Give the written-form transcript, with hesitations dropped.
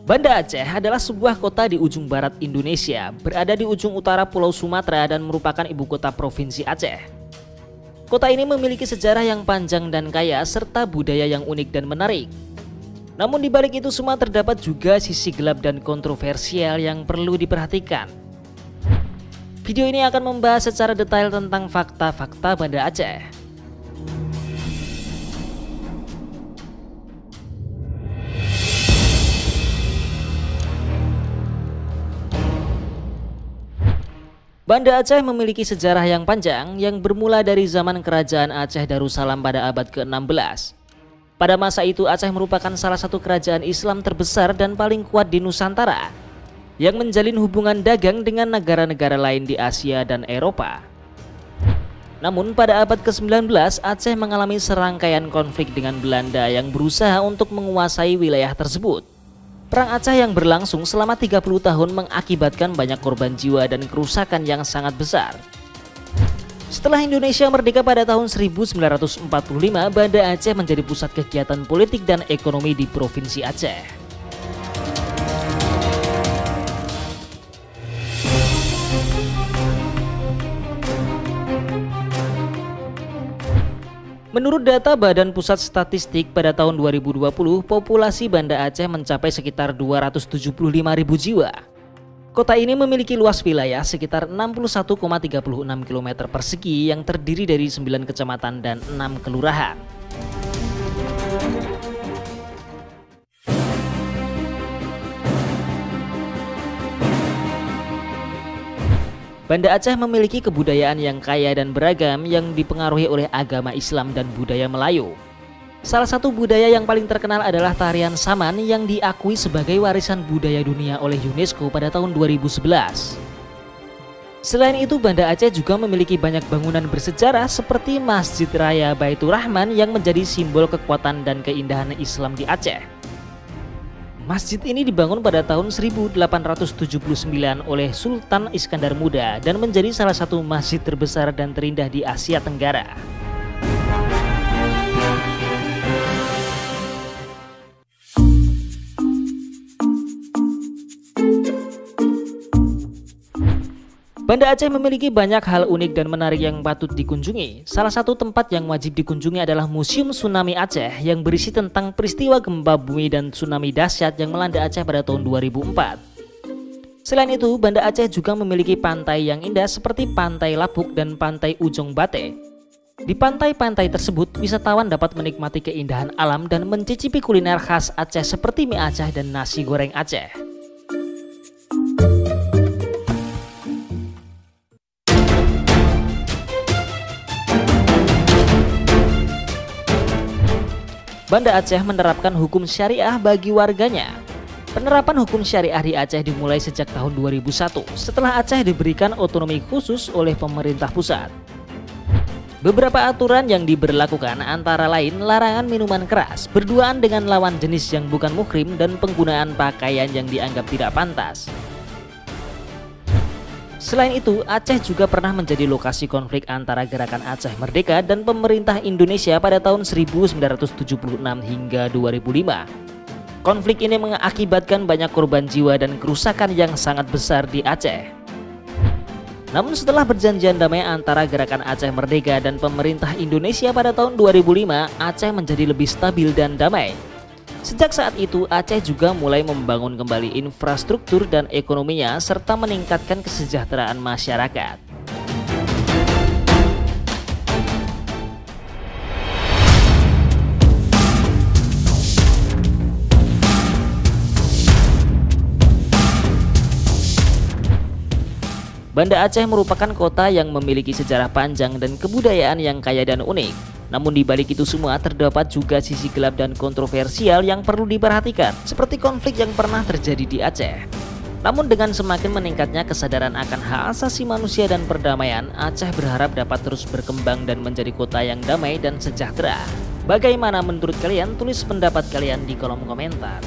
Banda Aceh adalah sebuah kota di ujung barat Indonesia, berada di ujung utara Pulau Sumatera dan merupakan ibu kota Provinsi Aceh. Kota ini memiliki sejarah yang panjang dan kaya serta budaya yang unik dan menarik. Namun di balik itu semua terdapat juga sisi gelap dan kontroversial yang perlu diperhatikan. Video ini akan membahas secara detail tentang fakta-fakta Banda Aceh. Banda Aceh memiliki sejarah yang panjang yang bermula dari zaman Kerajaan Aceh Darussalam pada abad ke-16. Pada masa itu Aceh merupakan salah satu kerajaan Islam terbesar dan paling kuat di Nusantara yang menjalin hubungan dagang dengan negara-negara lain di Asia dan Eropa. Namun pada abad ke-19 Aceh mengalami serangkaian konflik dengan Belanda yang berusaha untuk menguasai wilayah tersebut. Perang Aceh yang berlangsung selama 30 tahun mengakibatkan banyak korban jiwa dan kerusakan yang sangat besar. Setelah Indonesia merdeka pada tahun 1945, Banda Aceh menjadi pusat kegiatan politik dan ekonomi di Provinsi Aceh. Menurut data Badan Pusat Statistik pada tahun 2020, populasi Banda Aceh mencapai sekitar 275.000 jiwa. Kota ini memiliki luas wilayah sekitar 61,36 km persegi yang terdiri dari 9 kecamatan dan 6 kelurahan. Banda Aceh memiliki kebudayaan yang kaya dan beragam yang dipengaruhi oleh agama Islam dan budaya Melayu. Salah satu budaya yang paling terkenal adalah tarian Saman yang diakui sebagai warisan budaya dunia oleh UNESCO pada tahun 2011. Selain itu, Banda Aceh juga memiliki banyak bangunan bersejarah seperti Masjid Raya Baitur Rahman yang menjadi simbol kekuatan dan keindahan Islam di Aceh. Masjid ini dibangun pada tahun 1879 oleh Sultan Iskandar Muda dan menjadi salah satu masjid terbesar dan terindah di Asia Tenggara. Banda Aceh memiliki banyak hal unik dan menarik yang patut dikunjungi. Salah satu tempat yang wajib dikunjungi adalah Museum Tsunami Aceh yang berisi tentang peristiwa gempa bumi dan tsunami dahsyat yang melanda Aceh pada tahun 2004. Selain itu, Banda Aceh juga memiliki pantai yang indah seperti Pantai Lapuk dan Pantai Ujong Bate. Di pantai-pantai tersebut, wisatawan dapat menikmati keindahan alam dan mencicipi kuliner khas Aceh seperti mie Aceh dan nasi goreng Aceh. Banda Aceh menerapkan hukum syariah bagi warganya. Penerapan hukum syariah di Aceh dimulai sejak tahun 2001 setelah Aceh diberikan otonomi khusus oleh pemerintah pusat. Beberapa aturan yang diberlakukan antara lain larangan minuman keras, berduaan dengan lawan jenis yang bukan muhrim, dan penggunaan pakaian yang dianggap tidak pantas. Selain itu, Aceh juga pernah menjadi lokasi konflik antara Gerakan Aceh Merdeka dan pemerintah Indonesia pada tahun 1976 hingga 2005. Konflik ini mengakibatkan banyak korban jiwa dan kerusakan yang sangat besar di Aceh. Namun setelah perjanjian damai antara Gerakan Aceh Merdeka dan pemerintah Indonesia pada tahun 2005, Aceh menjadi lebih stabil dan damai. Sejak saat itu, Aceh juga mulai membangun kembali infrastruktur dan ekonominya serta meningkatkan kesejahteraan masyarakat. Banda Aceh merupakan kota yang memiliki sejarah panjang dan kebudayaan yang kaya dan unik. Namun di balik itu semua terdapat juga sisi gelap dan kontroversial yang perlu diperhatikan, seperti konflik yang pernah terjadi di Aceh. Namun dengan semakin meningkatnya kesadaran akan hak asasi manusia dan perdamaian, Aceh berharap dapat terus berkembang dan menjadi kota yang damai dan sejahtera. Bagaimana menurut kalian? Tulis pendapat kalian di kolom komentar.